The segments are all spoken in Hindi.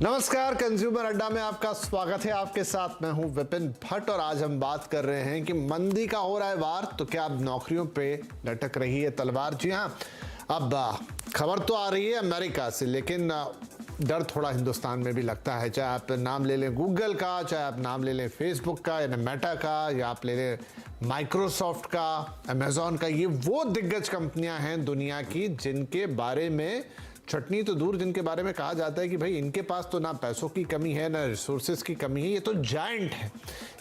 नमस्कार, कंज्यूमर अड्डा में आपका स्वागत है। आपके साथ मैं हूं विपिन भट्ट और आज हम बात कर रहे हैं कि मंदी का हो रहा है वार, तो क्या अब नौकरियों पे लटक रही है तलवार। जी हां, अब खबर तो आ रही है अमेरिका से, लेकिन डर थोड़ा हिंदुस्तान में भी लगता है। चाहे आप नाम ले लें गूगल का, चाहे आप नाम ले लें फेसबुक का या मेटा का, या आप ले लें माइक्रोसॉफ्ट का, अमेजॉन का, ये वो दिग्गज कंपनियां हैं दुनिया की जिनके बारे में छटनी तो दूर, जिनके बारे में कहा जाता है कि भाई इनके पास तो ना पैसों की कमी है ना रिसोर्सेज की कमी है, ये तो जायंट है।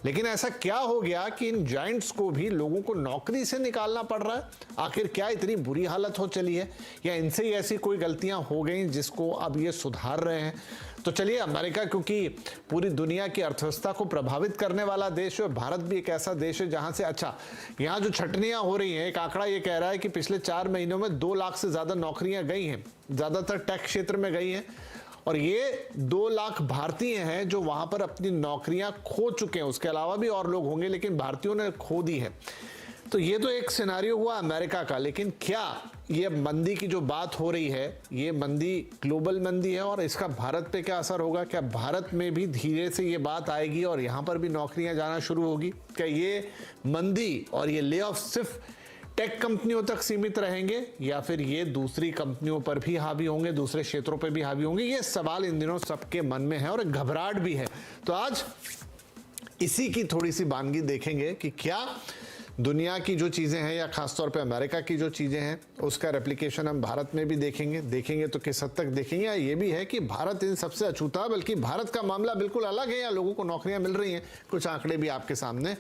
लेकिन ऐसा क्या हो गया कि इन जायंट्स को भी लोगों को नौकरी से निकालना पड़ रहा है? आखिर क्या इतनी बुरी हालत हो चली है, या इनसे ही ऐसी कोई गलतियां हो गई जिसको अब ये सुधार रहे हैं? तो चलिए, अमेरिका क्योंकि पूरी दुनिया की अर्थव्यवस्था को प्रभावित करने वाला देश है, भारत भी एक ऐसा देश है जहां से यहाँ जो छटनियां हो रही हैं, एक आंकड़ा ये कह रहा है कि पिछले 4 महीनों में 2 लाख से ज्यादा नौकरियां गई हैं, ज्यादातर टेक क्षेत्र में गई हैं, और ये 2 लाख भारतीय हैं जो वहां पर अपनी नौकरियां खो चुके हैं। उसके अलावा भी और लोग होंगे, लेकिन भारतीयों ने खो दी है। तो ये तो एक सिनेरियो हुआ अमेरिका का, लेकिन क्या ये मंदी की जो बात हो रही है, ये मंदी ग्लोबल मंदी है और इसका भारत पे क्या असर होगा? क्या भारत में भी धीरे से ये बात आएगी और यहाँ पर भी नौकरियां जाना शुरू होगी? क्या ये मंदी और ये ले ऑफ सिर्फ टेक कंपनियों तक सीमित रहेंगे, या फिर ये दूसरी कंपनियों पर भी हावी होंगे, दूसरे क्षेत्रों पर भी हावी होंगे? ये सवाल इन दिनों सबके मन में है और घबराहट भी है। तो आज इसी की थोड़ी सी बानगी देखेंगे कि क्या दुनिया की जो चीज़ें हैं, या खासतौर पे अमेरिका की जो चीज़ें हैं, उसका रेप्लिकेशन हम भारत में भी देखेंगे तो किस हद तक देखेंगे। या ये भी है कि भारत इन सबसे अछूता, बल्कि भारत का मामला बिल्कुल अलग है, या लोगों को नौकरियां मिल रही हैं। कुछ आंकड़े भी आपके सामने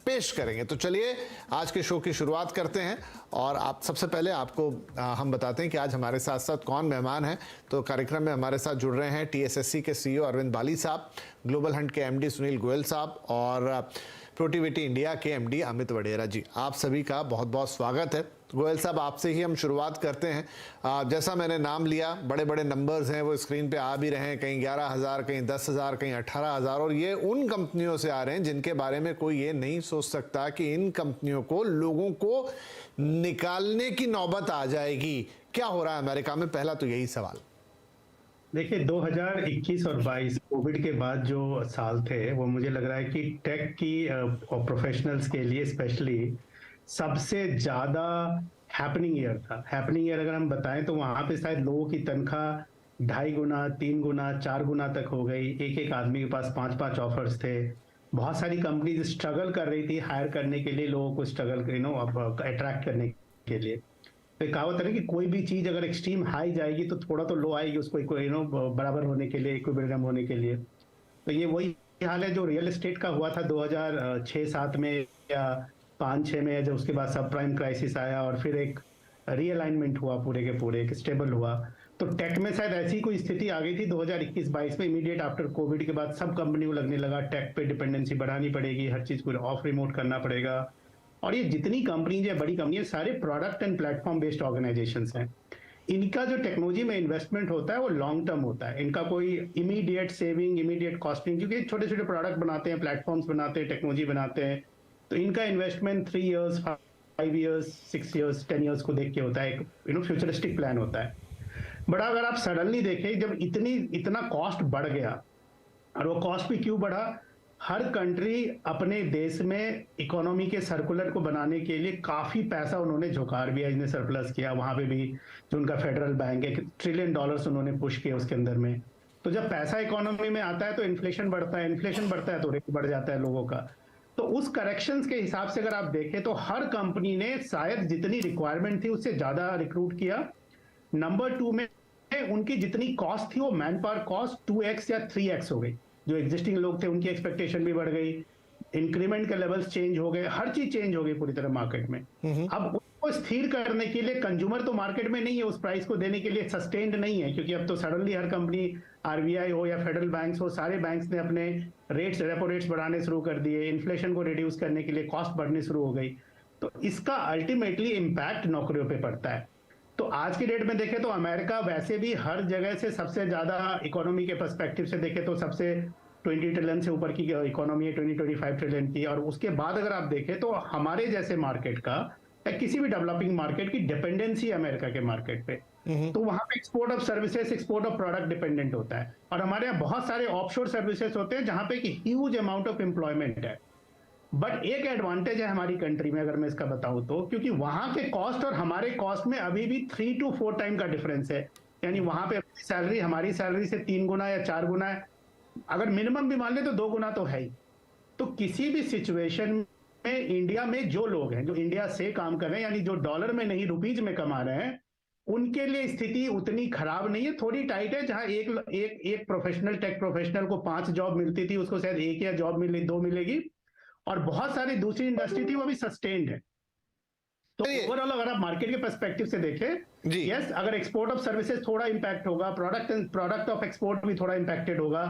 पेश करेंगे। तो चलिए आज के शो की शुरुआत करते हैं, और आप सबसे पहले आपको हम बताते हैं कि आज हमारे साथ साथ कौन मेहमान हैं। तो कार्यक्रम में हमारे साथ जुड़ रहे हैं TSSC के CEO अरविंद बाली साहब, ग्लोबल हंट के MD सुनील गोयल साहब, और प्रोटिविटी इंडिया के MD अमित वडेरा जी। आप सभी का बहुत बहुत स्वागत है। गोयल साहब, आपसे ही हम शुरुआत करते हैं। जैसा मैंने नाम लिया, बड़े बड़े नंबर्स हैं, वो स्क्रीन पे आ भी रहे हैं, कहीं 11,000, कहीं 10,000, कहीं 18,000, और ये उन कंपनियों से आ रहे हैं जिनके बारे में कोई ये नहीं सोच सकता कि इन कंपनियों को लोगों को निकालने की नौबत आ जाएगी। क्या हो रहा है अमेरिका में? पहला तो यही सवाल। देखिए, 2021 और 22 कोविड के बाद जो साल थे, वो मुझे लग रहा है कि टेक की और प्रोफेशनल्स के लिए स्पेशली सबसे ज्यादा हैपनिंग ईयर था। हैपनिंग ईयर अगर हम बताएं तो वहां पे शायद लोगों की तनख्वाह 2.5 गुना, 3 गुना, 4 गुना तक हो गई। एक एक आदमी के पास 5-5 ऑफर्स थे। बहुत सारी कंपनीज स्ट्रगल कर रही थी हायर करने के लिए, लोगों को स्ट्रगल अट्रैक्ट करने के लिए। तो कहावत है कि कोई भी चीज अगर एक्सट्रीम हाई जाएगी तो थोड़ा तो लो आएगी, उसको बराबर होने के लिए, इक्विलिब्रियम होने के लिए। तो ये वही हाल है जो रियल एस्टेट का हुआ था 2006-07 में या 5-6 में, जब उसके बाद सब प्राइम क्राइसिस आया और फिर एक रीअलाइनमेंट हुआ, पूरे के पूरे एक स्टेबल हुआ। तो टेक में शायद ऐसी कोई स्थिति आ गई थी 2021-22 में, इमीडिएट आफ्टर कोविड के बाद सब कंपनी को लगने लगा टेक पे डिपेंडेंसी बढ़ानी पड़ेगी, हर चीज को ऑफ रिमोट करना पड़ेगा। और ये जितनी कंपनीज है, बड़ी कंपनी है, सारे product and platform based organisations हैं। इनका जो टेक्नोलॉजी में इन्वेस्टमेंट होता है वो लॉन्ग टर्म होता है। इनका कोई इमीडिएट सेविंग, इमीडिएट कॉस्टिंग, क्योंकि छोटे छोटे प्रोडक्ट बनाते हैं, प्लेटफॉर्म्स बनाते हैं, टेक्नोलॉजी बनाते हैं, तो इनका investment 3 years, 5 years, 6 years, 10 years को देख के होता है। एक फ्यूचरिस्टिक प्लान होता है। बट अगर आप सडनली देखें, जब इतना कॉस्ट बढ़ गया, और वो कॉस्ट भी क्यों बढ़ा? हर कंट्री अपने देश में इकोनॉमी के सर्कुलर को बनाने के लिए काफी पैसा उन्होंने झोंका, RBI ने सरप्लस किया। वहां पे भी जो उनका फेडरल बैंक है, $1 ट्रिलियन उन्होंने पुश किया उसके अंदर में। तो जब पैसा इकोनॉमी में आता है तो इन्फ्लेशन बढ़ता है, इन्फ्लेशन बढ़ता है तो रेट बढ़ जाता है लोगों का। तो उस करेक्शंस के हिसाब से अगर आप देखें तो हर कंपनी ने शायद जितनी रिक्वायरमेंट थी उससे ज्यादा रिक्रूट किया। नंबर 2 में उनकी जितनी कॉस्ट थी वो मैन पावर कॉस्ट 2x या 3x हो गई। जो एग्जिस्टिंग लोग थे उनकी एक्सपेक्टेशन भी बढ़ गई, इंक्रीमेंट के लेवल्स चेंज हो गए, हर चीज चेंज हो गई पूरी तरह मार्केट में। अब उसको स्थिर करने के लिए कंज्यूमर तो मार्केट में नहीं है, उस प्राइस को देने के लिए सस्टेन्ड नहीं है, क्योंकि अब तो सडनली हर कंपनी, RBI हो या फेडरल बैंक्स हो, सारे बैंक्स ने अपने रेट्स, रेपो रेट्स बढ़ाने शुरू कर दिए, इन्फ्लेशन को रिड्यूस करने के लिए कॉस्ट बढ़नी शुरू हो गई। तो इसका अल्टीमेटली इम्पैक्ट नौकरियों पर पड़ता है। तो आज की डेट में देखें तो अमेरिका वैसे भी हर जगह से सबसे ज्यादा इकोनॉमी के पर्सपेक्टिव से देखें तो सबसे 20 ट्रिलियन से ऊपर की इकोनॉमी है, 20-25 ट्रिलियन की। और उसके बाद अगर आप देखें तो हमारे जैसे मार्केट का या किसी भी डेवलपिंग मार्केट की डिपेंडेंसी अमेरिका के मार्केट पे, तो वहां पे export of services, export of product dependent होता है। और हमारे यहाँ बहुत सारे ऑफशोर सर्विसेज होते हैं जहां पे एक ह्यूज अमाउंट ऑफ एम्प्लॉयमेंट है। बट एक एडवांटेज है हमारी कंट्री में, अगर मैं इसका बताऊं तो, क्योंकि वहां के कॉस्ट और हमारे कॉस्ट में अभी भी 3 to 4 टाइम का डिफरेंस है। यानी वहां पे सैलरी हमारी सैलरी से 3 गुना या 4 गुना है, अगर मिनिमम भी मान ले तो 2 गुना तो है ही। तो किसी भी सिचुएशन में इंडिया में जो लोग हैं, जो इंडिया से काम कर रहे हैं, यानी जो डॉलर में नहीं रुपीज में कमा रहे हैं, उनके लिए स्थिति उतनी खराब नहीं है, थोड़ी टाइट है। जहां एक प्रोफेशनल, टेक प्रोफेशनल को 5 जॉब मिलती थी, उसको शायद 1 या जॉब मिले 2 मिलेगी, और बहुत सारी दूसरी इंडस्ट्री थी वो भी सस्टेन्ड है। तो ओवरऑल अगर आप मार्केट के पर्सपेक्टिव से देखें, यस, अगर एक्सपोर्ट ऑफ सर्विसेज थोड़ा इंपैक्ट होगा, प्रोडक्ट ऑफ एक्सपोर्ट भी थोड़ा इंपैक्टेड होगा,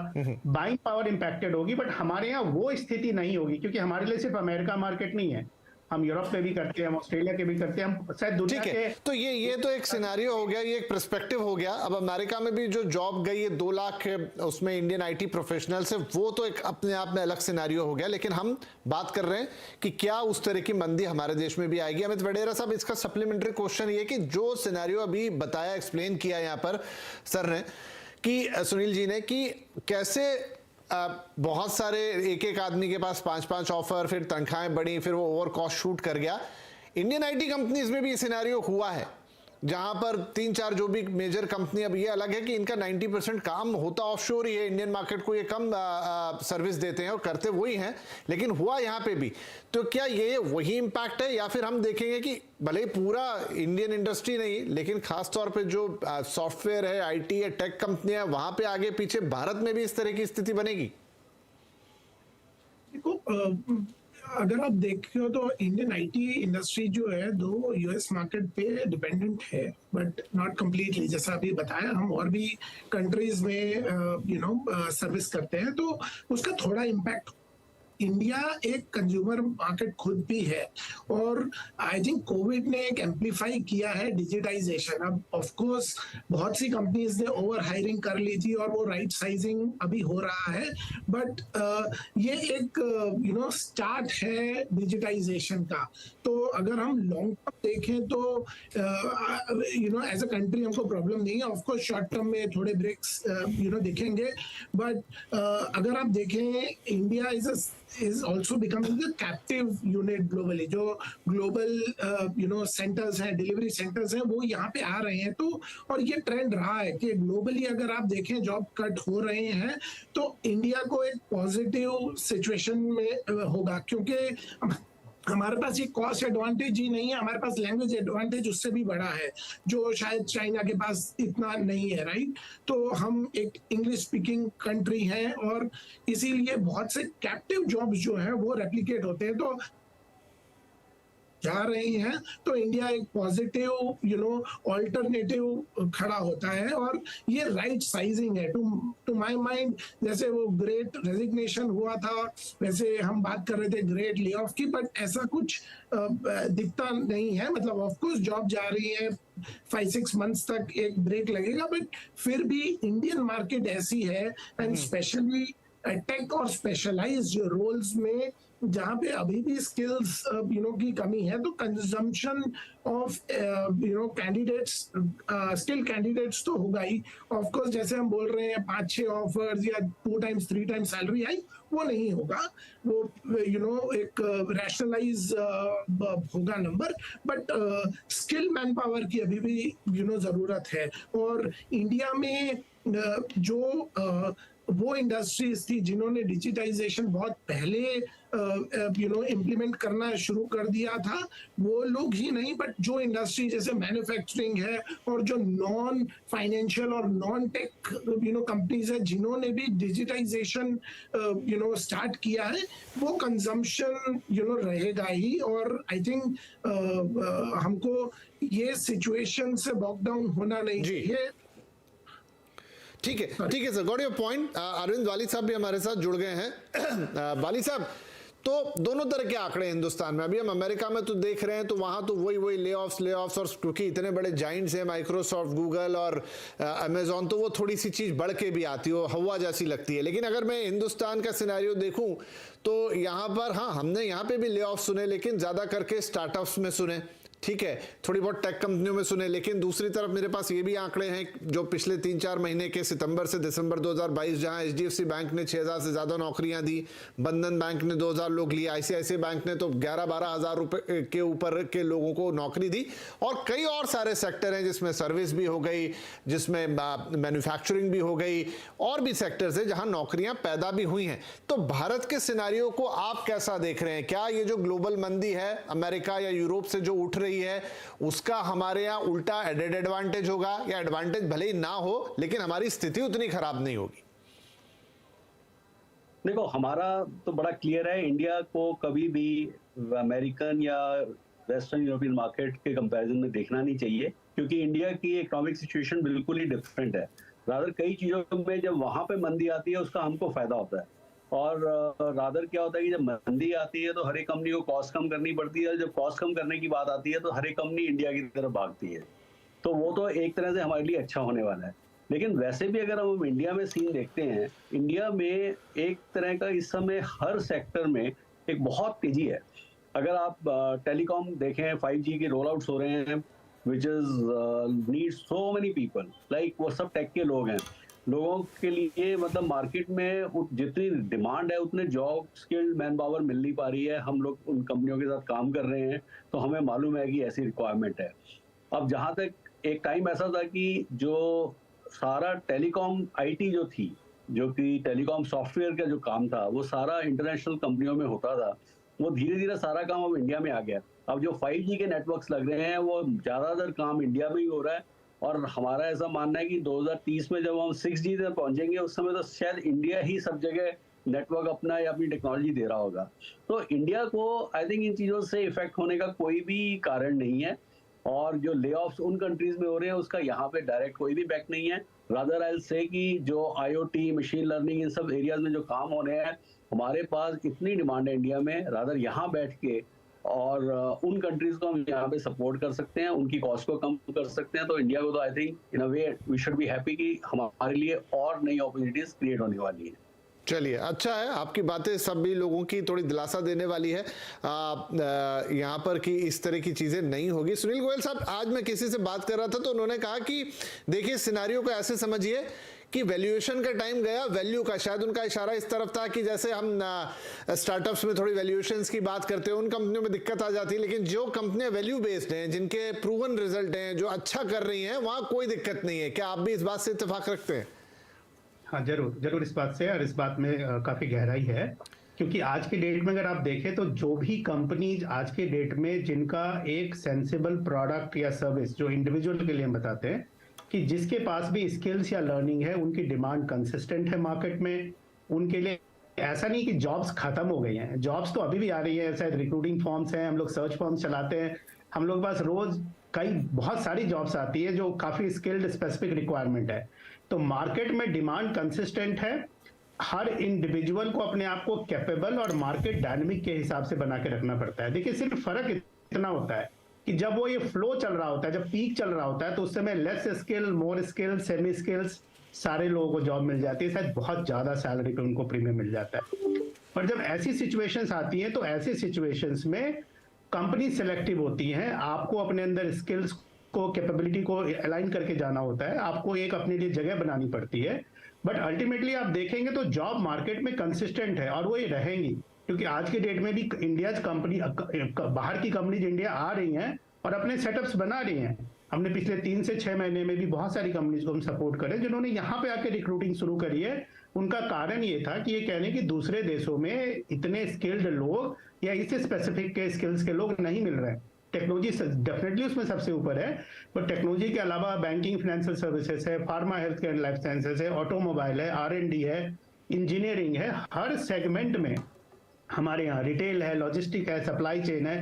बाइंग पावर इंपैक्टेड होगी, बट हमारे यहाँ वो स्थिति नहीं होगी, क्योंकि हमारे लिए सिर्फ अमेरिका मार्केट नहीं है, हम यूरोप में भी करते हैं, हम ऑस्ट्रेलिया के भी करते हैं, हम शायद दुनिया के। तो ये तो एक सिनेरियो हो गया, ये एक पर्सपेक्टिव हो गया। अब अमेरिका में भी जो जॉब गई है 2 लाख उसमें इंडियन आईटी प्रोफेशनल्स है, वो तो एक अपने आप में अलग सिनेरियो हो गया। लेकिन हम बात कर रहे हैं कि क्या उस तरह की मंदी हमारे देश में भी आएगी। अमित वडेरा साहब, इसका सप्लीमेंट्री क्वेश्चन ये कि जो सिनेरियो अभी बताया, एक्सप्लेन किया यहाँ पर सर ने, कि सुनील जी ने, कि कैसे बहुत सारे एक आदमी के पास 5-5 ऑफर, फिर तनख्वाहें बढ़ी, फिर वो ओवर कॉस्ट शूट कर गया। इंडियन आईटी कंपनीज में भी ये सिनेरियो हुआ है, जहां पर 3-4 जो भी मेजर कंपनी, अब ये अलग है कि इनका 90% काम होता ऑफशोर ही है, इंडियन मार्केट को ये कम सर्विस देते हैं और करते वही हैं, लेकिन हुआ यहाँ पे भी। तो क्या ये वही इम्पैक्ट है, या फिर हम देखेंगे कि भले ही पूरा इंडियन इंडस्ट्री नहीं, लेकिन खासतौर पे जो सॉफ्टवेयर है, आईटी है, टेक कंपनियां, वहां पे आगे पीछे भारत में भी इस तरह की स्थिति बनेगी? देखो, अगर आप देखो तो इंडियन आईटी इंडस्ट्री जो है, दो यूएस मार्केट पे डिपेंडेंट है, बट नॉट कंप्लीटली। जैसा अभी बताया, हम और भी कंट्रीज में सर्विस करते हैं, तो उसका थोड़ा इम्पैक्ट। इंडिया एक कंज्यूमर मार्केट खुद भी है, और आई थिंक कोविड ने एक एम्पलीफाई किया है डिजिटाइजेशन। अब ऑफ कोर्स बहुत सी कंपनीज ने ओवर हायरिंग कर ली थी, और वो राइट साइजिंग अभी हो रहा है, बट ये एक स्टार्ट है डिजिटाइजेशन का। तो अगर हम लॉन्ग टर्म देखें तो एज अ कंट्री हमको प्रॉब्लम नहीं है। ऑफ कोर्स शॉर्ट टर्म में थोड़े ब्रेक्स दिखेंगे, बट अगर आप देखें, India is also becoming the captive unit globally। जो ग्लोबल सेंटर्स हैं, डिलीवरी सेंटर्स हैं, वो यहाँ पे आ रहे हैं। तो और ये ट्रेंड रहा है कि ग्लोबली अगर आप देखें जॉब कट हो रहे हैं, तो इंडिया को एक पॉजिटिव सिचुएशन में होगा, क्योंकि हमारे पास ये कॉस्ट एडवांटेज ही नहीं है, हमारे पास लैंग्वेज एडवांटेज उससे भी बड़ा है, जो शायद चाइना के पास इतना नहीं है, राइट। तो हम एक इंग्लिश स्पीकिंग कंट्री हैं, और इसीलिए बहुत से कैप्टिव जॉब्स जो है वो रेप्लिकेट होते हैं, तो जा रही हैं। तो इंडिया एक पॉजिटिव ऑल्टरनेटिव खड़ा होता है, और ये राइट साइजिंग है टू माय माइंड। जैसे वो ग्रेट रेजिग्नेशन हुआ था, वैसे हम बात कर रहे थे ग्रेट ले ऑफ की, बट ऐसा कुछ दिखता नहीं है। मतलब ऑफ कोर्स जॉब जा रही है, 5-6 मंथ्स तक एक ब्रेक लगेगा, बट फिर भी इंडियन मार्केट ऐसी है, एंड स्पेशली टेक और स्पेशलाइज्ड रोल्स में, जहां पे अभी भी स्किल्स की कमी है, तो consumption of candidates, skill candidates तो होगा ही। ऑफ कोर्स जैसे हम बोल रहे हैं 5-6 ऑफर्स या 2 टाइम्स 3 टाइम्स सैलरी आई, वो नहीं होगा। वो एक रैशनलाइज होगा number, but skill man power की अभी भी जरूरत है। और इंडिया में जो वो इंडस्ट्रीज थी जिन्होंने डिजिटाइजेशन बहुत पहले इम्प्लीमेंट करना शुरू कर दिया था, वो लोग ही नहीं, बट जो इंडस्ट्री जैसे मैन्युफैक्चरिंग है, और जो नॉन फाइनेंशियल और नॉन टेक कंपनीज है, जिन्होंने भी डिजिटाइजेशन स्टार्ट किया है, वो कंजम्पशन रहेगा ही। और आई थिंक हमको ये सिचुएशन से बॉक डाउन होना नहीं चाहिए। ठीक है sir, got your point. Arvind Wali साहब भी हमारे साथ जुड़ गए हैं। वाली साहब, तो दोनों तरह के आंकड़े हिंदुस्तान में, अभी हम अमेरिका में तो देख रहे हैं, तो वहां तो वही ले ऑफ्स, और क्योंकि इतने बड़े जाइंट्स हैं, माइक्रोसॉफ्ट, गूगल और अमेजॉन, तो वो थोड़ी सी चीज बढ़ के भी आती है, हवा जैसी लगती है। लेकिन अगर मैं हिंदुस्तान का सिनेरियो देखूं, तो यहाँ पर, हाँ, हमने यहाँ पे भी ले ऑफ सुने, लेकिन ज्यादा करके स्टार्टअप्स में सुने, ठीक है, थोड़ी बहुत टेक कंपनियों में सुने, लेकिन दूसरी तरफ मेरे पास ये भी आंकड़े हैं जो पिछले 3-4 महीने के सितंबर से दिसंबर 2022, जहां एचडीएफसी बैंक ने 6000 से ज्यादा नौकरियां दी, बंधन बैंक ने 2000 लोग लिए, आईसीआईसीआई बैंक ने तो 11-12 हजार रुपए के ऊपर के लोगों को नौकरी दी, और कई और सारे सेक्टर हैं जिसमें सर्विस भी हो गई, जिसमें मैन्युफैक्चरिंग भी हो गई, और भी सेक्टर्स हैं जहां नौकरियां पैदा भी हुई हैं। तो भारत के सिनेरियो को आप कैसा देख रहे हैं? क्या ये जो ग्लोबल मंदी है अमेरिका या यूरोप से जो उठ रही है, उसका हमारे यहाँ उल्टा एडेड एडवांटेज होगा, या एडवांटेज भले ही ना हो लेकिन हमारी स्थिति उतनी खराब नहीं होगी? देखो, हमारा तो बड़ा क्लियर है, इंडिया को कभी भी अमेरिकन या वेस्टर्न यूरोपियन मार्केट के कंपैरिजन में देखना नहीं चाहिए, क्योंकि इंडिया की इकोनॉमिक सिचुएशन बिल्कुल ही डिफरेंट है। रादर कई चीजों में जब वहां पे मंदी आती है उसका हमको फायदा होता है, और रादर क्या होता है कि जब मंदी आती है तो हर एक कंपनी को कॉस्ट कम करनी पड़ती है, और जब कॉस्ट कम करने की बात आती है तो हर एक कंपनी इंडिया की तरफ भागती है। तो वो तो एक तरह से हमारे लिए अच्छा होने वाला है। लेकिन वैसे भी अगर हम इंडिया में सीन देखते हैं, इंडिया में एक तरह का इस समय हर सेक्टर में एक बहुत तेजी है। अगर आप टेलीकॉम देखें, 5G के रोल आउट्स हो रहे हैं, which is need so many people, like वो सब टेक के लोग हैं। लोगों के लिए मतलब मार्केट में जितनी डिमांड है उतने जॉब स्किल्ड मैन पावर मिल नहीं पा रही है। हम लोग उन कंपनियों के साथ काम कर रहे हैं तो हमें मालूम है कि ऐसी रिक्वायरमेंट है। अब जहां तक एक टाइम ऐसा था कि जो सारा टेलीकॉम आईटी जो थी, जो कि टेलीकॉम सॉफ्टवेयर का जो काम था, वो सारा इंटरनेशनल कंपनियों में होता था, वो धीरे धीरे सारा काम अब इंडिया में आ गया। अब जो 5G के नेटवर्क्स लग रहे हैं वो ज्यादातर काम इंडिया में ही हो रहा है, और हमारा ऐसा मानना है कि 2030 में जब हम 6G तक पहुंचेंगे उस समय तो शायद इंडिया ही सब जगह नेटवर्क अपना या अपनी टेक्नोलॉजी दे रहा होगा। तो इंडिया को आई थिंक इन चीज़ों से इफेक्ट होने का कोई भी कारण नहीं है, और जो ले ऑफ्स उन कंट्रीज में हो रहे हैं उसका यहाँ पे डायरेक्ट कोई भी इफेक्ट नहीं है। रादर आई विल से कि जो IoT, मशीन लर्निंग, इन सब एरियाज में जो काम होने हैं, हमारे पास इतनी डिमांड है इंडिया में, रादर यहाँ बैठ के और उन कंट्रीज को हम यहाँ पे सपोर्ट कर सकते हैं, उनकी कॉस्ट को कम कर सकते हैं। तो इंडिया को तो I think in a way we should be happy कि हमारे लिए और नई अपॉर्चुनिटीज क्रिएट होने वाली है। चलिए, अच्छा है, आपकी बातें सभी लोगों की थोड़ी दिलासा देने वाली है यहाँ पर कि इस तरह की चीजें नहीं होगी। सुनील गोयल साहब, आज मैं किसी से बात कर रहा था तो उन्होंने कहा कि देखिए सिनेरियो को ऐसे समझिए कि वैल्यूएशन का टाइम गया, वैल्यू का। शायद उनका इशारा इस तरफ था कि जैसे हम स्टार्टअप्स में थोड़ी वैल्यूएशंस की बात करते हैं, उन कंपनियों में दिक्कत आ जाती है, लेकिन जो कंपनियां वैल्यू बेस्ड हैं, जिनके प्रूवन रिजल्ट हैं, जो अच्छा कर रही हैं, वहां कोई दिक्कत नहीं है। क्या आप भी इस बात से इत्तेफाक रखते हैं? हाँ, जरूर इस बात से, और इस बात में काफी गहराई है, क्योंकि आज के डेट में अगर आप देखें तो जो भी कंपनीज आज के डेट में जिनका एक सेंसिबल प्रोडक्ट या सर्विस जो इंडिविजुअल के लिए हम बताते हैं कि जिसके पास भी स्किल्स या लर्निंग है, उनकी डिमांड कंसिस्टेंट है मार्केट में, उनके लिए ऐसा नहीं कि जॉब्स खत्म हो गई हैं, जॉब्स तो अभी भी आ रही है। शायद रिक्रूटिंग फॉर्म्स हैं, हम लोग सर्च फॉर्म्स चलाते हैं, हम लोग पास रोज बहुत सारी जॉब्स आती है जो काफी स्किल्ड स्पेसिफिक रिक्वायरमेंट है। तो मार्केट में डिमांड कंसिस्टेंट है। हर इंडिविजुअल को अपने आप को कैपेबल और मार्केट डायनेमिक के हिसाब से बना के रखना पड़ता है। देखिए, सिर्फ फर्क इतना होता है कि जब वो ये फ्लो चल रहा होता है, जब पीक चल रहा होता है, तो उस समय लेस स्किल, मोर स्किल, सेमी स्किल्स सारे लोगों को जॉब मिल जाती है, शायद बहुत ज्यादा सैलरी पे उनको प्रीमियम मिल जाता है। पर जब ऐसी सिचुएशंस आती हैं तो ऐसी सिचुएशंस में कंपनी सिलेक्टिव होती हैं। आपको अपने अंदर स्किल्स को, कैपेबिलिटी को अलाइन करके जाना होता है, आपको एक अपने लिए जगह बनानी पड़ती है। बट अल्टीमेटली आप देखेंगे तो जॉब मार्केट में कंसिस्टेंट है, और वो ये रहेंगी, क्योंकि आज के डेट में भी इंडिया कंपनी, बाहर की कंपनीज इंडिया आ रही हैं और अपने सेटअप्स बना रही हैं। हमने पिछले 3 से 6 महीने में भी बहुत सारी कंपनीज को हम सपोर्ट करें जिन्होंने यहाँ पे आके रिक्रूटिंग शुरू करी है। उनका कारण ये था कि ये कहने कि दूसरे देशों में इतने स्किल्ड लोग या इस स्पेसिफिक के स्किल्स के लोग नहीं मिल रहे हैं। टेक्नोलॉजी डेफिनेटली उसमें सबसे ऊपर है, पर टेक्नोलॉजी के अलावा बैंकिंग, फाइनेंशियल सर्विसेज है, pharma, health care, life sciences है, ऑटोमोबाइल है, R&D है, इंजीनियरिंग है, हर सेगमेंट में हमारे यहाँ, रिटेल है, लॉजिस्टिक है, सप्लाई चेन है,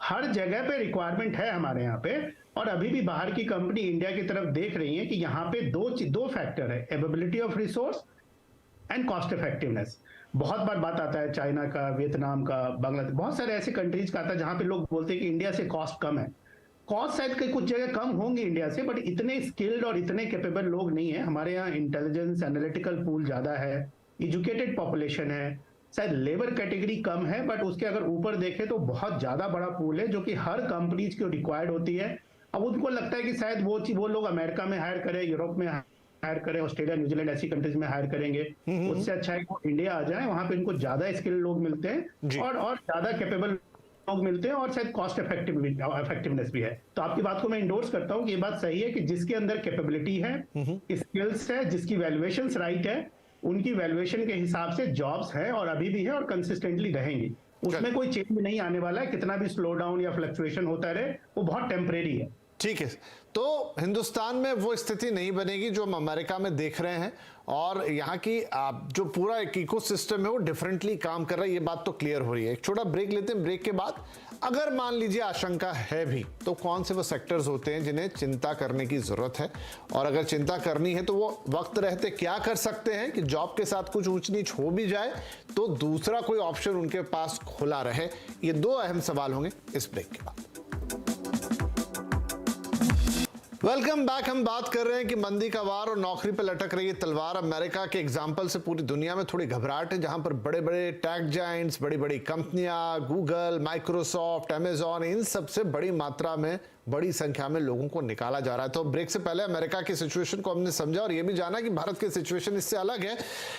हर जगह पे रिक्वायरमेंट है हमारे यहाँ पे। और अभी भी बाहर की कंपनी इंडिया की तरफ देख रही है कि यहाँ पे दो फैक्टर है, availability of resource and cost effectiveness. बहुत बार बात आता है चाइना का, वियतनाम का, बांग्लादेश, बहुत सारे ऐसे कंट्रीज का आता है जहां पे लोग बोलते हैं कि इंडिया से कॉस्ट कम है। कॉस्ट शायद कई कुछ जगह कम होंगी इंडिया से, बट इतने स्किल्ड और इतने कैपेबल लोग नहीं है। हमारे यहाँ इंटेलिजेंस, एनालिटिकल पूल ज्यादा है, एजुकेटेड पॉपुलेशन है, शायद लेबर कैटेगरी कम है, बट उसके अगर ऊपर देखें तो बहुत ज्यादा बड़ा पूल है जो कि हर कंपनीज की रिक्वायर्ड होती है। अब उनको लगता है कि शायद वो लोग अमेरिका में हायर करें, यूरोप में हायर करें, ऑस्ट्रेलिया, न्यूजीलैंड ऐसी कंट्रीज में हायर करेंगे, उससे अच्छा है कि वो इंडिया आ जाए, वहां पे इनको ज्यादा स्किल्ड लोग मिलते हैं और ज्यादा कैपेबल लोग मिलते हैं, और शायद कॉस्ट इफेक्टिवनेस भी है। तो आपकी बात को मैं इंडोर्स करता हूँ कि ये बात सही है कि जिसके अंदर कैपेबिलिटी है, स्किल्स है, जिसकी वैल्यूएशंस राइट है, उनकी वैल्यूएशन के हिसाब से जॉब्स है और अभी भी है और कंसिस्टेंटली रहेंगी। उसमें कोई चेंज नहीं आने वाला है, कितना भी स्लो डाउन या फ्लक्चुएशन होता रहे, वो बहुत टेम्परेरी है। ठीक है, तो हिंदुस्तान में वो स्थिति नहीं बनेगी जो हम अमेरिका में देख रहे हैं, और यहाँ की जो पूरा एक इकोसिस्टम है वो डिफरेंटली काम कर रहा है, ये बात तो क्लियर हो रही है। एक छोटा ब्रेक लेते हैं, ब्रेक के बाद अगर मान लीजिए आशंका है भी, तो कौन से वो सेक्टर्स होते हैं जिन्हें चिंता करने की जरूरत है, और अगर चिंता करनी है तो वो वक्त रहते क्या कर सकते हैं कि जॉब के साथ कुछ ऊंच नीच हो भी जाए तो दूसरा कोई ऑप्शन उनके पास खुला रहे। ये दो अहम सवाल होंगे इस ब्रेक के बाद। Welcome back. हम बात कर रहे हैं कि मंदी का वार और नौकरी पर लटक रही है तलवार। अमेरिका के एग्जाम्पल से पूरी दुनिया में थोड़ी घबराहट है, जहां पर बड़े बड़े टेक जायंट्स, बड़ी बड़ी कंपनियां, गूगल, माइक्रोसॉफ्ट, अमेजॉन, इन सबसे बड़ी मात्रा में, बड़ी संख्या में लोगों को निकाला जा रहा है। तो ब्रेक से पहले अमेरिका की सिचुएशन को हमने समझा और यह भी जाना कि भारत की सिचुएशन इससे अलग है,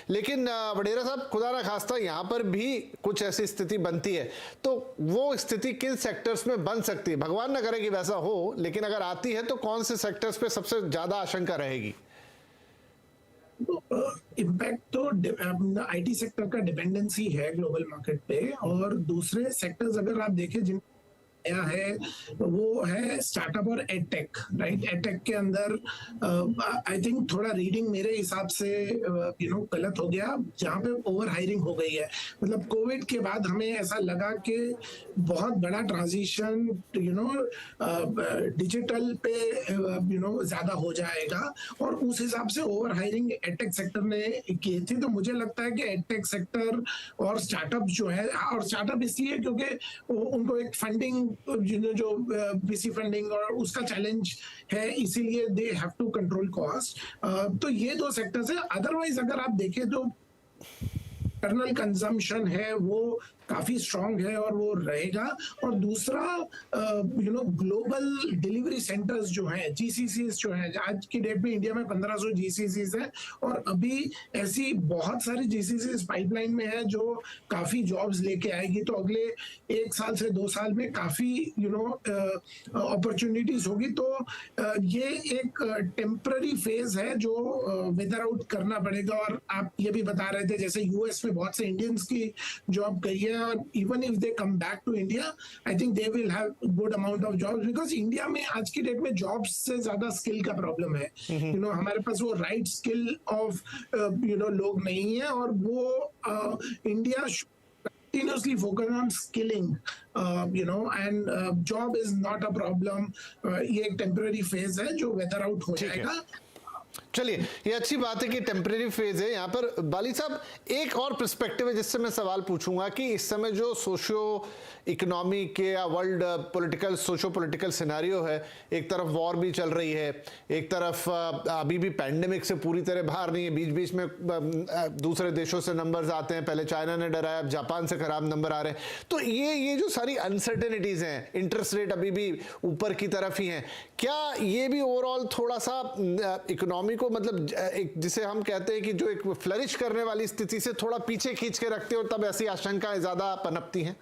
लेकिन वडेरा साहब, खुदा ना खास्ता यहां पर भी कुछ ऐसी स्थिति बनती है, तो वो स्थिति किन सेक्टर्स में बन सकती है? भगवान ना करे कि वैसा हो, लेकिन अगर आती है तो कौन से सेक्टर्स पे सबसे ज्यादा आशंका रहेगी? इम्पैक्ट तो आईटी सेक्टर का डिपेंडेंसी है ग्लोबल मार्केट पे, और दूसरे सेक्टर्स अगर आप देखें जिन है वो है स्टार्टअप और एडटेक, राइट। एडटेक के अंदर आई थिंक थोड़ा रीडिंग मेरे हिसाब से गलत हो गया, जहाँ पे ओवर हायरिंग हो गई है। मतलब कोविड के बाद हमें ऐसा लगा कि बहुत बड़ा ट्रांजिशन डिजिटल पे ज्यादा हो जाएगा, और उस हिसाब से ओवर हायरिंग एडटेक सेक्टर ने की थी। तो मुझे लगता है कि एडटेक सेक्टर और स्टार्टअप जो है, और स्टार्टअप इसलिए क्योंकि उनको एक फंडिंग जो वीसी फंडिंग और उसका चैलेंज है, इसीलिए they have to control cost. तो ये दो सेक्टर्स है। अदरवाइज अगर आप देखें तो इंटरनल कंजम्पशन है वो काफी स्ट्रांग है और वो रहेगा। और दूसरा ग्लोबल डिलीवरी सेंटर्स जो हैं, जीसीसीज जो हैं, आज की डेट में इंडिया में 1500 जीसीसीज है, और अभी ऐसी बहुत सारी जीसीसीज पाइपलाइन में है जो काफी जॉब्स लेके आएगी। तो अगले 1 साल से 2 साल में काफी अपॉर्चुनिटीज होगी। तो ये एक टेम्पररी फेज है जो वेदर आउट करना पड़ेगा। और आप ये भी बता रहे थे जैसे यूएस में बहुत से इंडियंस की जॉब गई है, और even if they come back to India, I think they will have good amount of jobs, because India में आज की डेट में जॉब्स से ज्यादा स्किल का प्रॉब्लम है। हमारे पास वो राइट स्किल ऑफ लोग नहीं है, और वो India continuously focus on skilling, and job is not a problem. ये एक temporary phase है जो weather out हो जाएगा। चलिए, ये अच्छी बात है कि टेम्परेरी फेज है। यहाँ पर बाली साहब एक और पर्सपेक्टिव है जिससे मैं सवाल पूछूंगा कि इस समय जो सोशियो इकोनॉमिक या world political, socio political scenario है, एक तरफ वॉर भी चल रही है, एक तरफ अभी भी पैंडेमिक से पूरी तरह बाहर नहीं है, बीच बीच में दूसरे देशों से नंबर्स आते हैं, पहले चाइना ने डराया, अब जापान से खराब नंबर आ रहे हैं। तो ये जो सारी अनसर्टेनिटीज हैं, इंटरेस्ट रेट अभी भी ऊपर की तरफ ही हैं, क्या ये भी ओवरऑल थोड़ा सा इकोनॉमी को, मतलब एक जिसे हम कहते हैं कि जो एक फ्लरिश करने वाली स्थिति से थोड़ा पीछे खींच के रखते हो, तब ऐसी आशंकाएं ज्यादा पनपती हैं?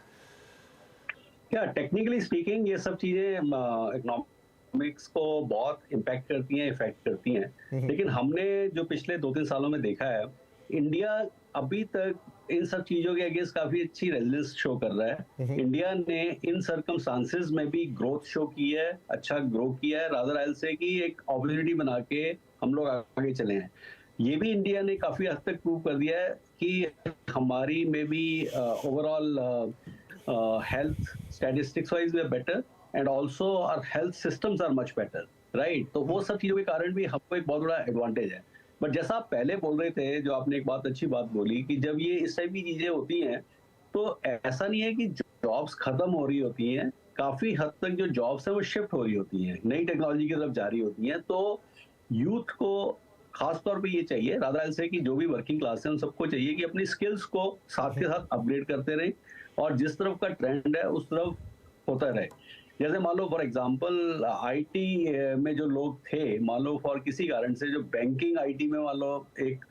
क्या टेक्निकली स्पीकिंग ये सब चीजें इकोनॉमिक्स को बहुत इम्पैक्ट करती हैं, इफेक्ट करती हैं, लेकिन हमने जो पिछले 2-3 सालों में देखा है, इंडिया अभी तक इन सब चीजों के अगेंस्ट काफी अच्छी रेजिलेंस शो कर रहा है। इंडिया ने इन सर्कमस्टांसेस में भी ग्रोथ शो की है, अच्छा ग्रो किया है, रादर आई से कि एक अपॉर्चुनिटी बना के हम लोग आगे चले हैं। ये भी इंडिया ने काफी हद तक प्रूव कर दिया है कि हमारी में भी overall health statistics wise we are better and also our health systems are much better, right? तो वो सब चीजों के कारण भी हमको एक बहुत बड़ा एडवांटेज है। बट जैसा आप पहले बोल रहे थे, जो आपने एक बात अच्छी बात बोली कि जब ये इस टाइप की चीजें होती हैं तो ऐसा नहीं है कि जॉब्स खत्म हो रही होती हैं, काफी हद तक जो जॉब्स है वो शिफ्ट हो रही होती हैं, नई टेक्नोलॉजी की तरफ जा रही होती हैं। तो यूथ को खासतौर पे ये चाहिए राधा से कि जो भी वर्किंग क्लास है उन सबको चाहिए कि अपनी स्किल्स को साथ के साथ अपग्रेड करते रहें और जिस तरफ का ट्रेंड है उस तरफ होता रहे। जैसे मान लो फॉर एग्जांपल आईटी में जो लोग थे, मान लो फॉर किसी कारण से जो बैंकिंग आईटी में मान लो एक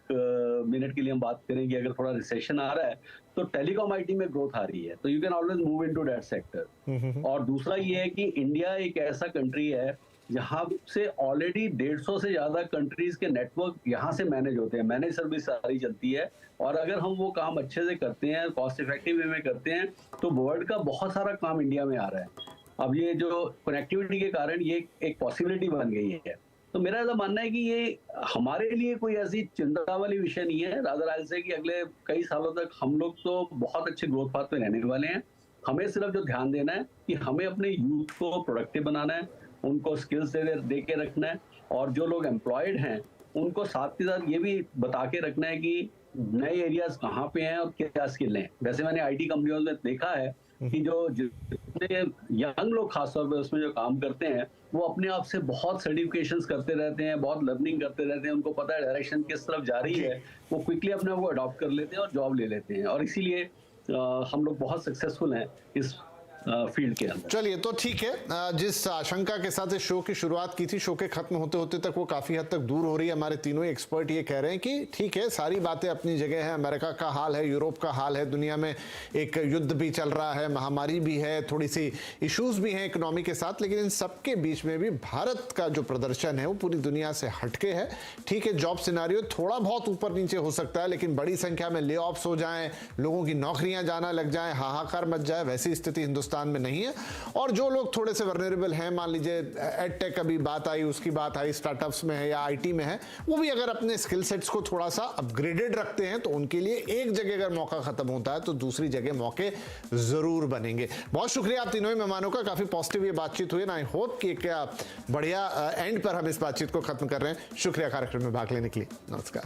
मिनट के लिए हम बात करें कि अगर थोड़ा रिसेशन आ रहा है तो टेलीकॉम आईटी में ग्रोथ आ रही है, तो you can always move into that sector. और दूसरा ये है कि इंडिया एक ऐसा कंट्री है जहां से ऑलरेडी 150 से ज्यादा कंट्रीज के नेटवर्क यहाँ से मैनेज होते हैं, मैनेज सर्विस सारी चलती है। और अगर हम वो काम अच्छे से करते हैं, कॉस्ट इफेक्टिव वे में करते हैं, तो वर्ल्ड का बहुत सारा काम इंडिया में आ रहा है। अब ये जो कनेक्टिविटी के कारण ये एक पॉसिबिलिटी बन गई है। तो मेरा ऐसा मानना है कि ये हमारे लिए कोई ऐसी चिंता वाली विषय नहीं है रादर से कि अगले कई सालों तक हम लोग तो बहुत अच्छे ग्रोथ पाथ पे रहने वाले हैं। हमें सिर्फ जो ध्यान देना है कि हमें अपने यूथ को प्रोडक्टिव बनाना है, उनको स्किल्स दे के रखना है, और जो लोग एम्प्लॉयड हैं उनको साथ के साथ ये भी बता के रखना है कि नए एरियाज कहाँ पे हैं और क्या स्किल हैं। वैसे मैंने आईटी कंपनियों में देखा है कि जो जितने यंग लोग खासतौर पे उसमें जो काम करते हैं वो अपने आप से बहुत सर्टिफिकेशंस करते रहते हैं, बहुत लर्निंग करते रहते हैं, उनको पता है डायरेक्शन किस तरफ जा रही है, वो क्विकली अपने आप को अडॉप्ट कर लेते हैं और जॉब ले लेते हैं। और इसीलिए हम लोग बहुत सक्सेसफुल हैं इस फील्ड के अंदर। चलिए, तो ठीक है, जिस आशंका के साथ इस शो की शुरुआत की थी, शो के खत्म होते होते तक वो काफी हद तक दूर हो रही है। हमारे तीनों ही एक्सपर्ट ये कह रहे हैं कि ठीक है, सारी बातें अपनी जगह है, अमेरिका का हाल है, यूरोप का हाल है, दुनिया में एक युद्ध भी चल रहा है, महामारी भी है, थोड़ी सी इश्यूज भी हैं इकोनॉमी के साथ, लेकिन इन सबके बीच में भी भारत का जो प्रदर्शन है वो पूरी दुनिया से हटके है। ठीक है, जॉब सिनारियो थोड़ा बहुत ऊपर नीचे हो सकता है, लेकिन बड़ी संख्या में ले ऑफ्स हो जाएं, लोगों की नौकरियां जाना लग जाएं, हाहाकार मच जाए, वैसी स्थिति हिंदुस्तान में नहीं है। और जो लोग थोड़े से वर्नरेबल हैं, मान लीजिए एडटेक का भी बात आई, उसकी बात आई, स्टार्टअप्स में है या आईटी में है, वो भी अगर अपने स्किल सेट्स को थोड़ा सा अपग्रेडेड रखते हैं तो उनके लिए एक जगह अगर मौका खत्म होता है तो दूसरी जगह मौके जरूर बनेंगे। बहुत शुक्रिया आप तीनों ही मेहमानों का, काफी पॉजिटिव ये बातचीत हुई। आई होप कि क्या बढ़िया एंड पर हम इस बातचीत को खत्म कर रहे हैं। शुक्रिया कार्यक्रम में भाग लेने के लिए। नमस्कार।